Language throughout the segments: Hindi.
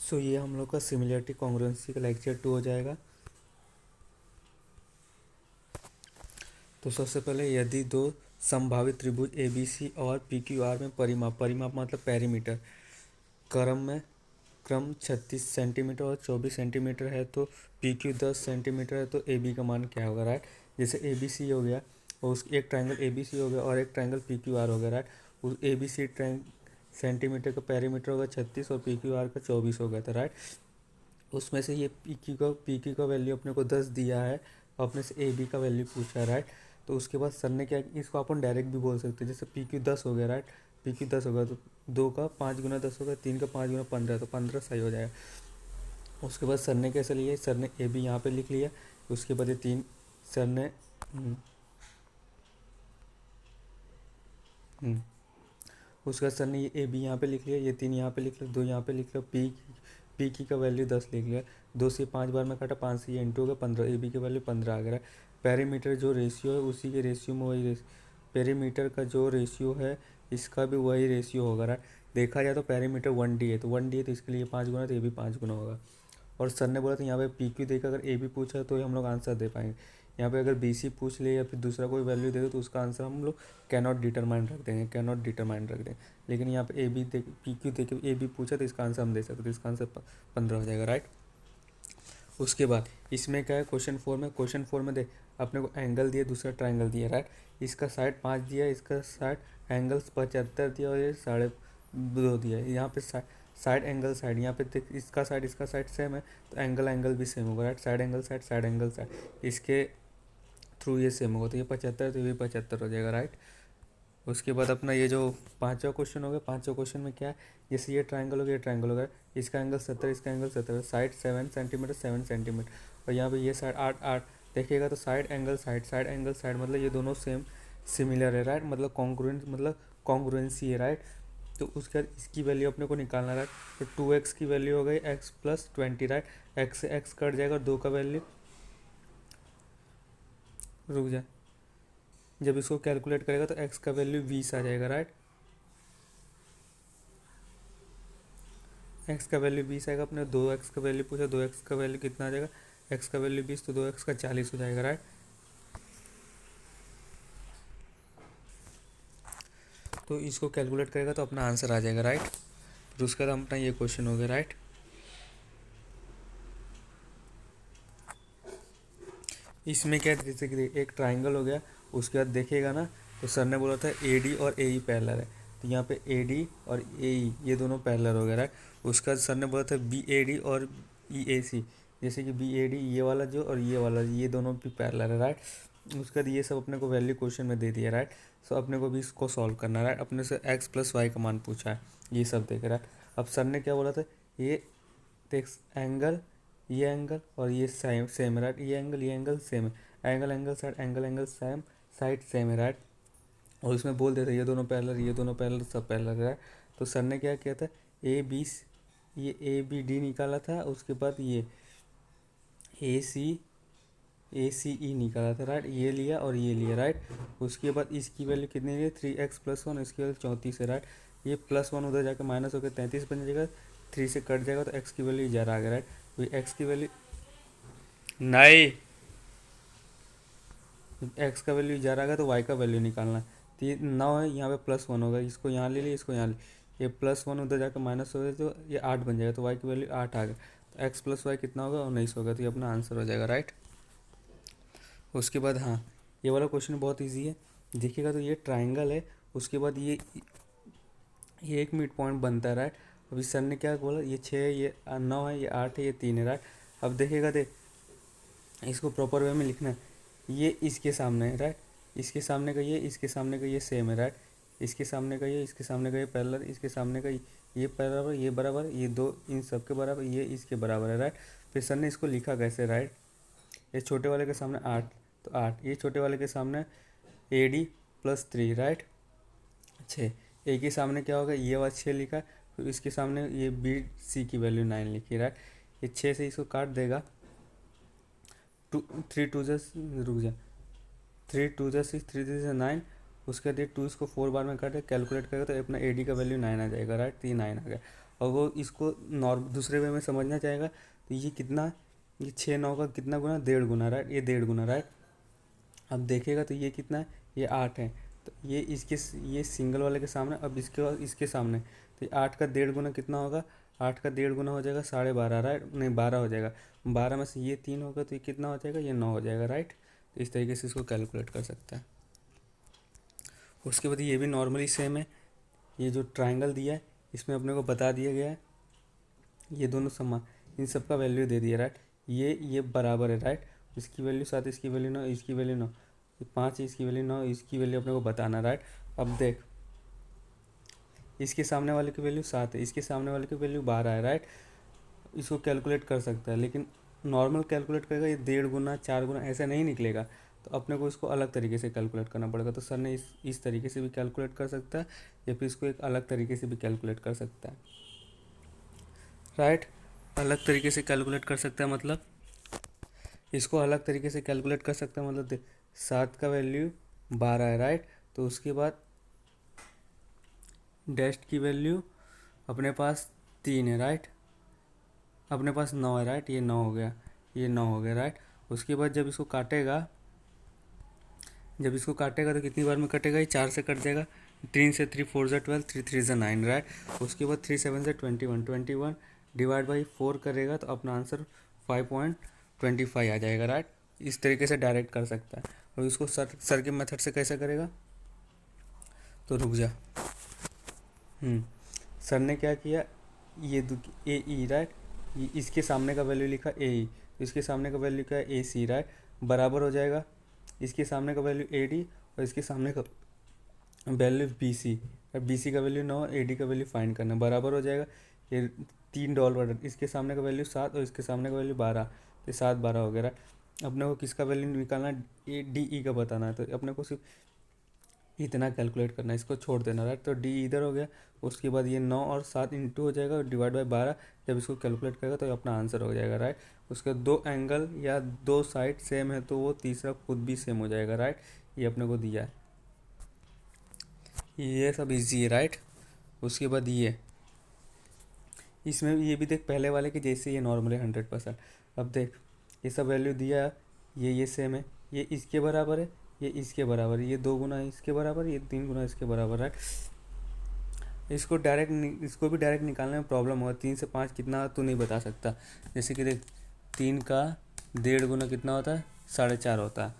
सो ये हम लोग का सिमिलरिटी कॉन्ग्रुएंसी का लेक्चर 2 हो जाएगा। तो सबसे पहले यदि दो संभावित त्रिभुज ए बी सी और पी क्यू आर में परिमाप मतलब पेरीमीटर क्रम 36 सेंटीमीटर और 24 सेंटीमीटर है, तो पी क्यू 10 सेंटीमीटर है, तो ए बी का मान क्या होगा, राइट। जैसे ए बी सी हो गया और उस एक ट्रायंगल ए बी सी हो गया और एक ट्रायंगल पी क्यू आर हो गया, राइट। उस ए बी सी सेंटीमीटर का पेरीमीटर होगा 36 और पी क्यू आर का 24 हो गया था, राइट। उसमें से ये पी क्यू का वैल्यू अपने को 10 दिया है और अपने से ए बी का वैल्यू पूछा है, राइट। तो उसके बाद सर ने क्या, इसको अपन डायरेक्ट भी बोल सकते हैं, जैसे पी क्यू 10 हो गया, राइट। पी क्यू 10 होगा तो 2 का 5 गुना 10 होगा, 3 का 5 गुना 15, तो 15 सही हो जाएगा। उसके बाद सर ने कैसे लिया, सर ने ए बी यहाँ पे लिख लिया। उसके बाद ये 3 सर ने उसके बाद सर ने ये ए बी यहाँ पे लिख लिया, ये 3 यहाँ पे लिख लिया, 2 यहाँ पे लिख लिया, पी की का वैल्यू 10 लिख लिया। 2 से 5 बार में काटा, 5 से ये इंटू हो गया 15, ए बी की वैल्यू 15 आ गया। पेरीमीटर जो रेशियो है उसी के रेशियो में वही पेरीमीटर का जो रेशियो है इसका भी वही रेशियो होगा, राइट। देखा जाए तो पेरीमीटर 1D है, तो 1D है तो इसके लिए 5 गुना, तो ये भी 5 गुना होगा। और सर ने बोला था यहाँ पे पी क्यू देकर अगर ए बी पूछा तो हम लोग आंसर दे पाएंगे। यहाँ पे अगर बी सी पूछ ले या फिर दूसरा कोई वैल्यू दे दो तो उसका आंसर हम लोग कैनॉट डिटरमाइन रख देंगे, कैनॉट डिटरमाइन रख देंगे। लेकिन यहाँ पे ए बी दे पी क्यू दे के ए बी पूछा तो इसका आंसर हम दे सकते, तो इसका आंसर 15 हो जाएगा, राइट। उसके बाद इसमें क्या है, क्वेश्चन फोर में देख अपने को एंगल दिया, दूसरा ट्राइंगल दिया, राइट। इसका साइड 5 दिया, इसका साइड एंगल्स 75 दिया और ये 2.5 दिया। यहाँ पे साइड एंगल साइड, यहाँ पे देख इसका साइड सेम है तो एंगल भी सेम होगा, राइट। साइड एंगल साइड इसके थ्रू ये सेम होगा, तो ये 75 तो ये 75 हो जाएगा, राइट। उसके बाद अपना ये जो पांचवा क्वेश्चन हो गया, पांचवा क्वेश्चन में क्या है, जैसे ये ट्रायंगल हो गया, ये ट्रायंगल हो गया, इसका एंगल 70, इसका एंगल 70, साइड 7 सेंटीमीटर और यहाँ पे ये साइड 8 देखिएगा तो साइड एंगल साइड मतलब ये दोनों सेम सिमिलर है, राइट। मतलब कॉन्ग्रुएंट मतलब कॉन्ग्रुएंसी है, राइट। तो उसके बाद इसकी वैल्यू अपने को निकालना है, राइट। तो 2x की वैल्यू हो गई x + 20, राइट। x से x कट जाएगा और 2 का वैल्यू रुक जाए, जब इसको कैलकुलेट करेगा तो x का वैल्यू 20 आ जाएगा, राइट। x का वैल्यू 20 आएगा, अपने 2x का वैल्यू पूछा, 2x का वैल्यू कितना आ जाएगा, x का वैल्यू 20 तो 2x का 40 हो जाएगा, राइट। तो इसको कैलकुलेट करेगा तो अपना आंसर आ जाएगा, राइट। फिर उसके बाद अपना ये क्वेश्चन हो गया, राइट। इसमें क्या है, जैसे कि एक ट्राइंगल हो गया, उसके बाद देखिएगा ना तो सर ने बोला था ए डी और ए ई पैरेलल है, तो यहाँ पे ए डी और ए ई ये दोनों पैरेलल हो गया, राइट। उसके बाद सर ने बोला था बी ए डी और ई ए सी, जैसे कि बी ए डी ये वाला जो और ये वाला ये दोनों भी पैरेलल है, राइट। उसके बाद ये सब अपने को वैल्यू क्वेश्चन में दे दिया, राइट। सो अपने को भी इसको सॉल्व करना है, राइट। अपने से एक्स प्लस वाई का मान पूछा है, ये सब देख रहा है। अब सर ने क्या बोला था, ये देख एंगल और ये सेम सेम है, राइट। ये एंगल सेम है, एंगल साइड सेम है, राइट। और इसमें बोल देते ये दोनों पैरेलल सब पैरेलल है, राइट। तो सर ने क्या किया था, ए बी ये ए बी डी निकाला था, उसके बाद ये ए सी ई निकाला था, राइट। ये लिया और ये लिया, राइट। उसके बाद इसकी वैल्यू कितनी है, 3x + 1, इसकी वैल्यू 34 है, राइट। ये +1 उधर जाकर माइनस होकर 33 बन जाएगा, 3 से कट जाएगा तो x की वैल्यू 11 आ गया, राइट। तो x की वैल्यू नहीं, x का वैल्यू 11 आ गया तो y का वैल्यू निकालना है। तो ये 9 है, यहाँ पे +1 होगा, इसको यहाँ ले लिया, इसको यहाँ ले, ये +1 उधर जाकर माइनस हो गया तो ये 8 बन जाएगा, तो y की वैल्यू 8 आ गया। तो x + y कितना होगा, 19 होगा, तो ये अपना आंसर हो जाएगा, राइट। उसके बाद हाँ, ये वाला क्वेश्चन बहुत इजी है, देखिएगा तो ये ट्राइंगल है, उसके बाद ये एक मिड पॉइंट बनता है, राइट। अभी सर ने क्या बोला, ये 6 है, ये 9 है, ये 8 है, ये 3 है, राइट। अब देखिएगा इसको प्रॉपर वे में लिखना है, ये इसके सामने है, राइट। इसके सामने का ये, इसके सामने का ये सेम है, राइट। इसके सामने का ये, इसके सामने का ये पैरेलल, इसके सामने का ये बराबर, ये दो इन सब के बराबर, ये इसके बराबर है, राइट। फिर सर ने इसको लिखा कैसे, राइट। ये छोटे वाले के सामने 8 तो 8, ये छोटे वाले के सामने ए डी + 3, राइट। 6, ए के सामने क्या होगा, ये वाला 6 लिखा है, फिर इसके सामने ये बी सी की वैल्यू 9 लिखी, राइट। ये 6 से इसको काट देगा, 2 3 2 रुक जा, 3 2 6 3 3 9, उसके बाद ये 2 इसको 4 बार में काटे कैलकुलेट करेगा तो अपना ए डी का वैल्यू 9 आ जाएगा, राइट। तो ये 9 आ गया। और वो इसको दूसरे वे में समझना चाहेगा तो ये कितना, ये 6 9 का कितना गुना, 1.5 गुना, राइट, ये 1.5 गुना, राइट। अब देखेगा तो ये कितना है, ये 8 है, तो ये इसके, ये सिंगल वाले के सामने, अब इसके बाद इसके सामने, तो ये 8 का 1.5 गुना कितना होगा, 8 का 1.5 गुना हो जाएगा 12.5, राइट, नहीं 12 हो जाएगा, 12 में से ये 3 होगा तो ये कितना हो जाएगा, ये 9 हो जाएगा, राइट। तो इस तरीके से इसको कैलकुलेट कर सकता है। उसके बाद ये भी नॉर्मली सेम है, ये जो ट्राइंगल दिया है इसमें अपने को बता दिया गया है ये दोनों समान, इन सब का वैल्यू दे दिया, राइट, ये बराबर है, राइट, इसकी वैल्यू 7, इसकी वैल्यू 9, इसकी वैल्यू 9, 5 है, इसकी वैल्यू 9, इसकी वैल्यू अपने को बताना, राइट। अब देख, इसके सामने वाले की वैल्यू 7 है, इसके सामने वाले की वैल्यू 12 है, राइट। इसको कैलकुलेट कर सकता है, लेकिन नॉर्मल कैलकुलेट करेगा ये 1.5 गुना 4 गुना ऐसा नहीं निकलेगा, तो अपने को इसको अलग तरीके से कैलकुलेट करना पड़ेगा। तो सर ने इस तरीके से भी कैलकुलेट कर सकता है, या फिर इसको एक अलग तरीके से भी कैलकुलेट कर सकता है, राइट। अलग तरीके से कैलकुलेट कर सकता है मतलब, इसको अलग तरीके से कैलकुलेट कर सकता है मतलब 7 का वैल्यू 12 है, राइट, तो उसके बाद डैश की वैल्यू अपने पास 3 है, राइट, अपने पास 9 है, राइट, ये 9 हो गया, ये 9 हो गया, राइट। उसके बाद जब इसको काटेगा, जब इसको काटेगा तो कितनी बार में कटेगा, ये 4 से कट जाएगा, 3 से 3 4 ज़ा 12, 3 3 ज़ा 9, राइट। उसके बाद 3 7 ज़ा 21, 21 डिवाइड बाई 4 करेगा तो अपना आंसर 5.25 आ जाएगा, राइट। इस तरीके से डायरेक्ट कर सकता है। और इसको सर के मेथड से कैसे करेगा, तो रुक जा। सर ने क्या किया, ये ए ई, राइट, ये इसके सामने का वैल्यू लिखा ए ई, तो इसके सामने का वैल्यू क्या है ए सी, राइट, बराबर हो जाएगा इसके सामने का वैल्यू ए डी और इसके सामने का वैल्यू बी सी, और बी सी का वैल्यू 9, ए डी का वैल्यू फाइंड करना, बराबर हो जाएगा ये 3 डॉल बटन, इसके सामने का वैल्यू 7 और इसके सामने का वैल्यू 12, तो 7 12 हो गया। अपने को किसका वैल्यू निकालना है, ए डी ई का बताना है, तो अपने को सिर्फ इतना कैलकुलेट करना है, इसको छोड़ देना, राइट। तो डी इधर हो गया, उसके बाद ये 9 और 7 इंटू हो जाएगा डिवाइड बाई 12, जब इसको कैलकुलेट करेगा तो अपना आंसर हो जाएगा, राइट। उसके 2 एंगल या 2 साइड सेम है तो वो तीसरा खुद भी सेम हो जाएगा, राइट। ये अपने को दिया है, ये सब इजी है, राइट। उसके बाद ये इसमें ये भी देख, पहले वाले के जैसे ये नॉर्मल है 100%। अब देख, ये सब वैल्यू दिया, ये सेम है, ये इसके बराबर है, ये इसके बराबर है, ये 2 गुना इसके बराबर, ये 3 गुना इसके बराबर, राइट। इसको भी डायरेक्ट निकालने में प्रॉब्लम होगा, 3 से 5 कितना तो नहीं बता सकता। जैसे कि देख, 3 का 1.5 गुना कितना होता है, 4.5 होता है,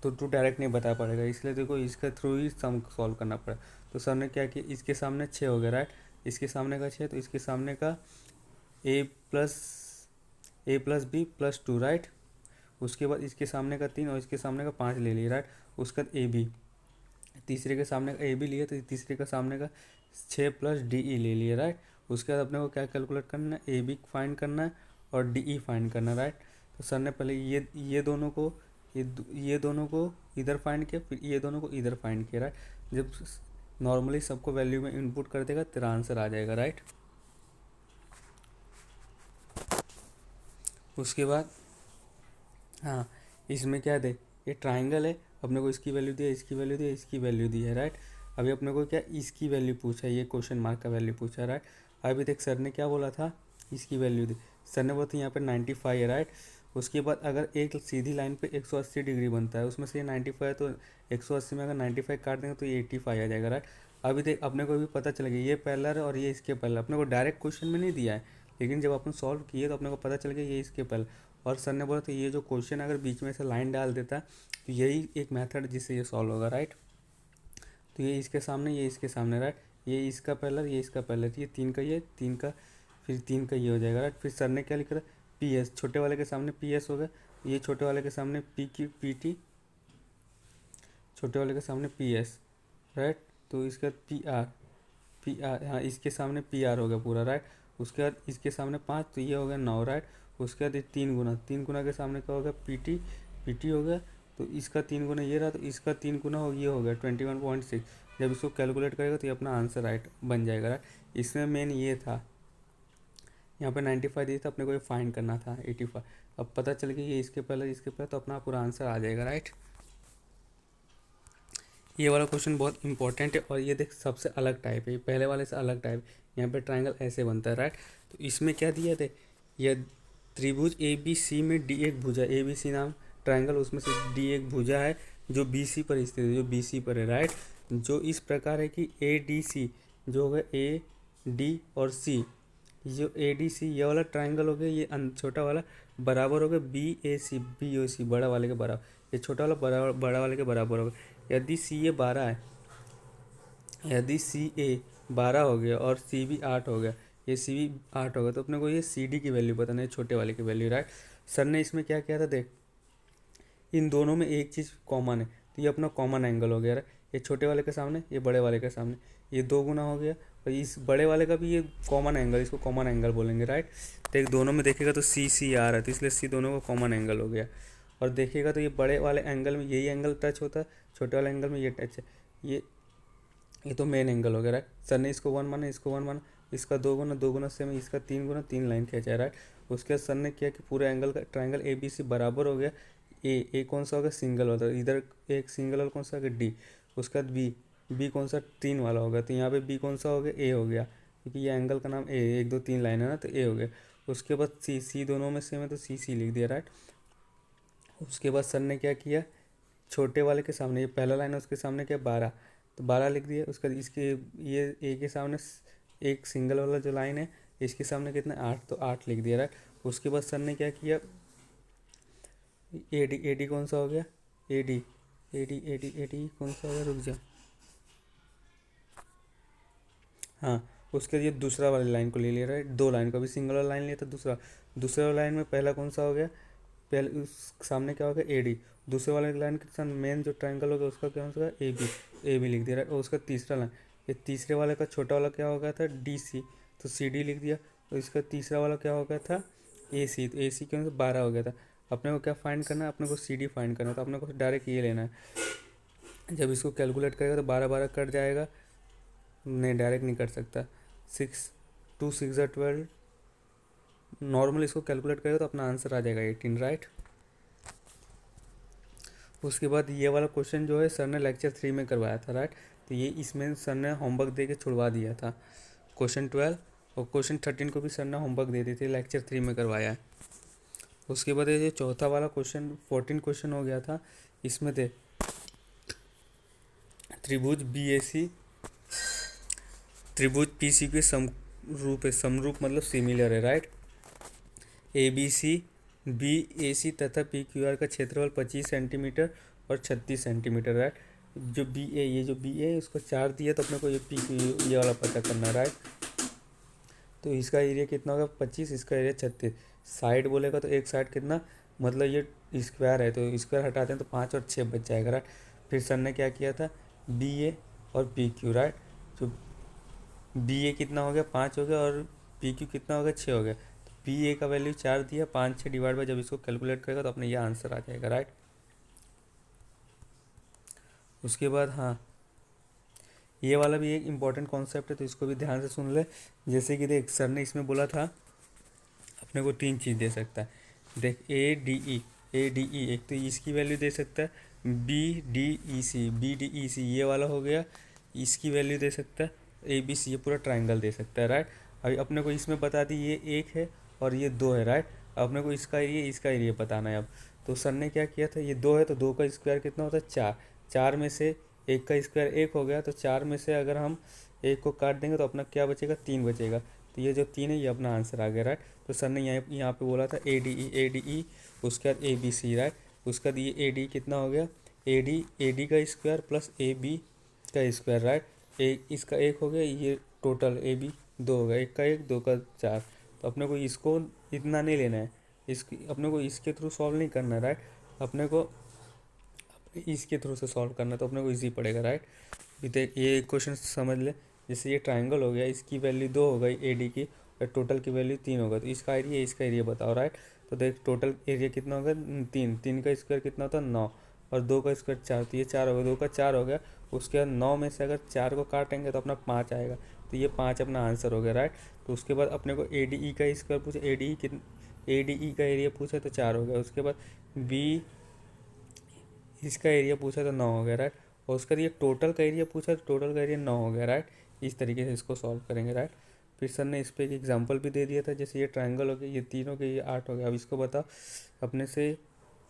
तो तू डायरेक्ट नहीं बता पाएगा, इसलिए देखो इसके थ्रू ही सम सॉल्व करना पड़ा। तो सर ने क्या किया, इसके सामने 6 हो गया, राइट, इसके सामने का 6, तो इसके सामने का a+b+2, राइट। उसके बाद इसके सामने का 3 और इसके सामने का 5 ले लिया, राइट। उसके बाद ए बी, तीसरे के सामने का ए बी लिया तो तीसरे का सामने का 6 प्लस डी ई ले लिया, राइट। उसके बाद अपने को क्या कैलकुलेट करना है, ए बी फाइंड करना है और डी ई फाइंड करना है, राइट। तो सर ने पहले ये दोनों को ये दोनों को इधर फाइंड किया, फिर ये दोनों को इधर फाइंड किया, राइट। जब नॉर्मली सबको वैल्यू में इनपुट कर देगा तेरा आंसर आ जाएगा, राइट। उसके बाद हाँ, इसमें क्या दे, ये ट्राइंगल है, अपने को इसकी वैल्यू दिया, इसकी वैल्यू दिया, इसकी वैल्यू दी है, राइट। अभी अपने को क्या इसकी वैल्यू पूछा है, ये क्वेश्चन मार्क का वैल्यू पूछा है, राइट। अभी देख, सर ने क्या बोला था, इसकी वैल्यू दी, सर ने बोला था यहाँ पे 95 है, राइट। उसके बाद अगर एक सीधी लाइन पे 180 डिग्री बनता है, उसमें से ये 95 है, तो 180 में अगर 95 काट देंगे तो ये 85 आ जाएगा, राइट। अभी देख, अपने को भी पता चल गया ये पैरेलल है और ये इसके पैरेलल, अपने को डायरेक्ट क्वेश्चन में नहीं दिया है, लेकिन जब अपन सॉल्व किए तो अपने को पता चल गया ये इसके पैरेलल। और सर ने बोला तो ये जो क्वेश्चन अगर बीच में से लाइन डाल देता तो यही एक मेथड जिससे ये सॉल्व होगा, राइट। तो ये इसके सामने, ये इसके सामने, राइट, ये इसका पैरेलल, ये इसका पैरेलल, ये 3 का, ये 3 का, फिर 3 का ये हो जाएगा, राइट। फिर सर ने क्या लिखा था, पी एस, छोटे वाले के सामने पी एस हो गया, ये छोटे वाले के सामने पी की पी टी, छोटे वाले के सामने पी एस, राइट। तो इसका पी आर, हाँ, इसके सामने पी आर हो गया पूरा, राइट। उसके बाद इसके सामने 5, तो ये हो गया 9, राइट। उसके बाद ये 3 गुना के सामने क्या हो गया, पी टी हो गया, तो इसका 3 गुना ये रहा, तो इसका 3 गुना ये हो गया 21.6। जब इसको कैलकुलेट करेगा तो ये अपना आंसर राइट बन जाएगा, राइट। इसमें मेन ये था, यहाँ पे 95 दिया था, अपने को ये फाइंड करना था 85। अब पता चल गया ये इसके पहले तो अपना पूरा आंसर आ जाएगा, राइट। ये वाला क्वेश्चन बहुत इंपॉर्टेंट है और ये देख सबसे अलग टाइप है, ये पहले वाले से अलग टाइप। यहाँ पे ट्रायंगल ऐसे बनता है, राइट। तो इसमें क्या दिया थे, ये त्रिभुज ए बी सी में डी एक भुजा, ए बी सी नाम ट्रायंगल, उसमें से डी एक भुजा है जो बी सी पर स्थित है, जो बी सी पर है, राइट। जो इस प्रकार है कि ए डी सी जो होगा ए डी और सी, जो ए डी सी ये वाला ट्रायंगल हो गया, ये छोटा वाला बराबर हो गया B A C, B O सी बड़ा वाले के बराबर, ये छोटा वाला बड़ा वाले के बराबर हो गया। यदि सी ए 12 है, यदि सी ए 12 हो गया और सी बी 8 हो गया, ये सी बी 8 हो गया, तो अपने को ये सी डी की वैल्यू बताना है, छोटे वाले की वैल्यू, राइट। सर ने इसमें क्या किया था, देख इन दोनों में एक चीज़ कॉमन है, तो ये अपना कॉमन एंगल हो गया, राइट। ये छोटे वाले के सामने, ये बड़े वाले के सामने, ये 2 गुना हो गया, और इस बड़े वाले का भी ये कॉमन एंगल, इसको कॉमन एंगल बोलेंगे, राइट। तो एक दोनों में देखेगा तो सी सी आ रहा है, तो इसलिए सी दोनों का कॉमन एंगल हो गया। और देखिएगा तो ये बड़े वाले एंगल में यही एंगल टच होता है, छोटे वाले एंगल में ये टच है, ये तो मेन एंगल हो गया, राइट। सर ने इसको 1 माना, इसको 1 माना, इसका 2 गुना सेम है, इसका 3 गुना, 3 लाइन खींचा है, राइट। उसके बाद सर ने किया कि पूरे एंगल का ट्रायंगल ए बी सी बराबर हो गया, ए कौन सा होगा, सिंगल वाला, इधर एक सिंगल वाला कौन सा होगा, डी। उसके बाद बी, बी कौन सा, 3 वाला होगा, तो यहाँ पे बी कौन सा हो गया, ए हो गया, क्योंकि ये एंगल का नाम ए, 1 2 3 लाइन है ना, तो ए हो गया। उसके बाद सी, सी दोनों में सेम है तो सी सी लिख दिया, राइट। उसके बाद सर ने क्या किया, छोटे वाले के सामने ये पहला लाइन है, उसके सामने क्या 12, तो 12 लिख दिया। उसके बाद इसके ये ए के सामने एक सिंगल वाला जो लाइन है, इसके सामने कितना 8, तो 8 लिख दिया, राइट। उसके बाद सर ने क्या किया, ए डी कौन सा हो गया, ए डी, ए डी कौन सा हो गया, रुक जा, हाँ। उसके लिए दूसरा वाली लाइन को ले लिया, राइट। 2 लाइन को भी सिंगल वाला लाइन लिया था, दूसरा दूसरे वाला लाइन में पहला कौन सा हो गया, पहले उस सामने क्या होगा, ए डी। दूसरे वाले लाइन के साथ मेन जो ट्रायंगल होगा उसका क्या होगा, ए बी लिख दिया, राइट। और उसका तीसरा लाइन, ये तीसरे वाले का छोटा वाला क्या हो गया था, डी सी, तो सी डी लिख दिया। और इसका तीसरा वाला क्या हो गया था, ए सी, तो ए सी क्यों 12 हो गया था। अपने को क्या फाइंड करना है, अपने को सी डी फाइंड करना है, तो अपने को डायरेक्ट ये लेना है। जब इसको कैलकुलेट करेगा तो 12 12 कट जाएगा, नहीं डायरेक्ट नहीं कर सकता, 6 2 6 12, नॉर्मल इसको कैलकुलेट करेगा तो अपना आंसर आ जाएगा 18, राइट। उसके बाद ये वाला क्वेश्चन जो है सर ने लेक्चर 3 में करवाया था, राइट। तो ये इसमें सर ने होमवर्क दे के छुड़वा दिया था, क्वेश्चन 12 और क्वेश्चन 13 को भी सर ने होमवर्क दे दी थी, लेक्चर 3 में करवाया है। उसके बाद ये चौथा वाला क्वेश्चन 14 क्वेश्चन हो गया था, इसमें थे त्रिभुज बी ए सी, त्रिभुज पी सी के समरूप है, समरूप मतलब सिमिलर है, right. A B C, B A C तथा पी क्यू आर का क्षेत्रफल 25 सेंटीमीटर और 36 सेंटीमीटर, राइट। जो बी ए, ये जो बी ए उसको 4 दिया, तो अपने को ये पी क्यू ये वाला पता करना, राइट। तो इसका एरिया कितना होगा 25, इसका एरिया 36। साइड बोलेगा तो एक साइड कितना, मतलब ये स्क्वायर है तो स्क्वायर हटाते हैं तो 5 और 6 बच जाएगा, राइट। फिर सर ने क्या किया था, बी ए और पी क्यू, राइट। जो बी ए कितना हो गया 5 हो गया और पी क्यू कितना हो गया 6 हो गया, तो बी ए का वैल्यू 4 दिया, 5 6 डिवाइड बाय, जब इसको कैलकुलेट करेगा तो अपने ये आंसर आ जाएगा, राइट। उसके बाद हाँ, ये वाला भी एक इम्पॉर्टेंट कॉन्सेप्ट है, तो इसको भी ध्यान से सुन ले। जैसे कि देख सर ने इसमें बोला था अपने को 3 चीज़ दे सकता है, देख A D E, A D E एक तो इसकी वैल्यू दे सकता है, बी डी ई सी, बी डी ई सी ये वाला हो गया, इसकी वैल्यू दे सकता है, ए बी सी ये पूरा ट्राइंगल दे सकता है, राइट। अभी अपने को इसमें बता दी ये 1 है और ये 2 है, राइट। अपने को इसका एरिया बताना है अब। तो सर ने क्या किया था, ये 2 है तो 2 का स्क्वायर कितना होता है 4, 4 में से 1 का स्क्वायर 1 हो गया, तो 4 में से अगर हम 1 को काट देंगे तो अपना क्या बचेगा, 3 बचेगा। तो ये जो 3 है ये अपना आंसर आ गया, राइट। तो सर ने यहाँ पे बोला था ए डी ई, उसके बाद ए बी सी, राइट। उसके बाद ये ए डी कितना हो गया, ए डी का स्क्वायर प्लस ए बी का स्क्वायर, राइट। इसका 1 हो गया, ये टोटल ए बी 2 हो गया, 1 का 1 2 का 4। तो अपने को इसको इतना नहीं लेना है, अपने को इसके थ्रू सॉल्व नहीं करना है, राइट। अपने को इसके थ्रू से सॉल्व करना, तो अपने को इजी पड़ेगा, राइट। अभी देख ये क्वेश्चन समझ ले, जैसे ये ट्राइंगल हो गया, इसकी वैल्यू 2 हो गई ए डी की, और टोटल की वैल्यू 3 होगा, तो इसका एरिया बताओ, राइट। तो देख टोटल एरिया कितना होगा 3, 3 का स्क्वायर कितना होता है 9, और 2 का स्क्वायर 4, तो ये 4 हो गया, 2 का 4 हो गया। उसके बाद 9 में से अगर 4 को काटेंगे तो अपना 5 आएगा, तो ये 5 अपना आंसर हो गया, राइट। तो उसके बाद अपने को ए डी ई का स्क्वायर पूछा, ए डी ई का एरिया पूछा तो 4 हो गया। उसके बाद बी इसका एरिया पूछा तो 9 हो गया, राइट। और उसका ये टोटल का एरिया पूछा तो टोटल का एरिया 9 हो गया, राइट। इस तरीके से इसको सॉल्व करेंगे, राइट। फिर सर ने इस पर एक एग्जाम्पल भी दे दिया था, जैसे ये ट्रायंगल हो गया, ये 3 हो गया, ये 8 हो गया। अब इसको बता अपने से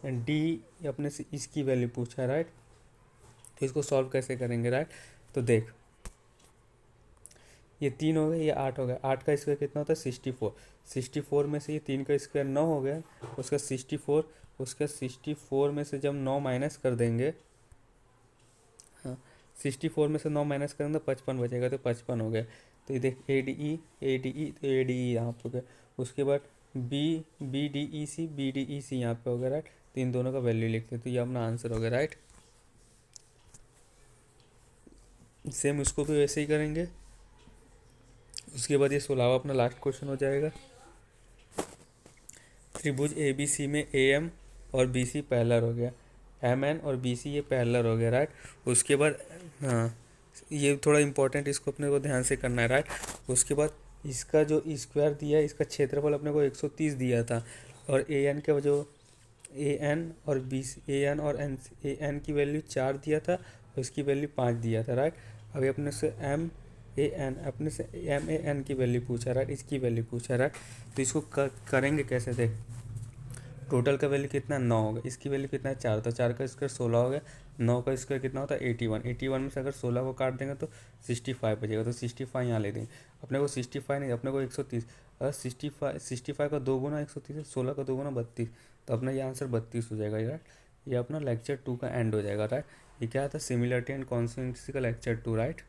डी अपने से इसकी वैल्यू पूछा है, राइट। तो इसको सॉल्व कैसे करेंगे, राइट। तो देख ये 3 हो गया, ये 8 हो गया, 8 का स्क्वायर कितना होता है 64। 64 में से ये 3 का स्क्वायर 9 हो गया, उसका 64, उसका 64 में से जब 9 माइनस कर देंगे, हाँ 64 में से 9 माइनस करेंगे तो 55 बचेगा, तो 55 हो गया। तो ये देख A D E A D E, तो ए डी ई यहाँ पे हो गया। उसके बाद बी डी ई सी यहाँ पे हो गया, राइट। तो इन दोनों का वैल्यू लिखते हैं, तो ये अपना आंसर हो गया, राइट। सेम उसको भी वैसे ही करेंगे। उसके बाद ये 16वां अपना लास्ट क्वेश्चन हो जाएगा। त्रिभुज ए बी सी में ए एम और बी सी पैरेलल हो गया, एम एन और बी सी ये पैरेलल हो गया, राइट। उसके बाद हाँ ये थोड़ा इंपॉर्टेंट, इसको अपने को ध्यान से करना है, राइट। उसके बाद इसका जो स्क्वायर दिया है, इसका क्षेत्रफल अपने को 130 दिया था, और ए एन का जो ए एन और बी ए एन और एन ए एन की वैल्यू 4 दिया था और इसकी वैल्यू 5 दिया था, राइट। अभी अपने से एम ए एन अपने से एम ए एन की वैल्यू पूछा, राइट, इसकी वैल्यू पूछा, राइट। तो इसको करेंगे कैसे, देख टोटल का वैल्यू कितना 9 होगा, इसकी वैल्यू कितना है 4, तो 4 का स्क्वायर 16 हो गया, 9 का स्क्वायर कितना होता है 81, 81 में से अगर 16 को काट देंगे तो 65 बचेगा, तो 65 यहाँ ले देंगे। अपने को 65 नहीं, अपने को 130, अगर 65 का 2 गुना 130 है, 16 का 2 गुना 32, तो अपना ये आंसर 32 हो जाएगा, राइट। ये अपना लेक्चर 2 का एंड हो जाएगा, राइट। ये क्या था, सिमिलरिटी एंड कॉन्सिस्टेंसी का लेक्चर 2, राइट।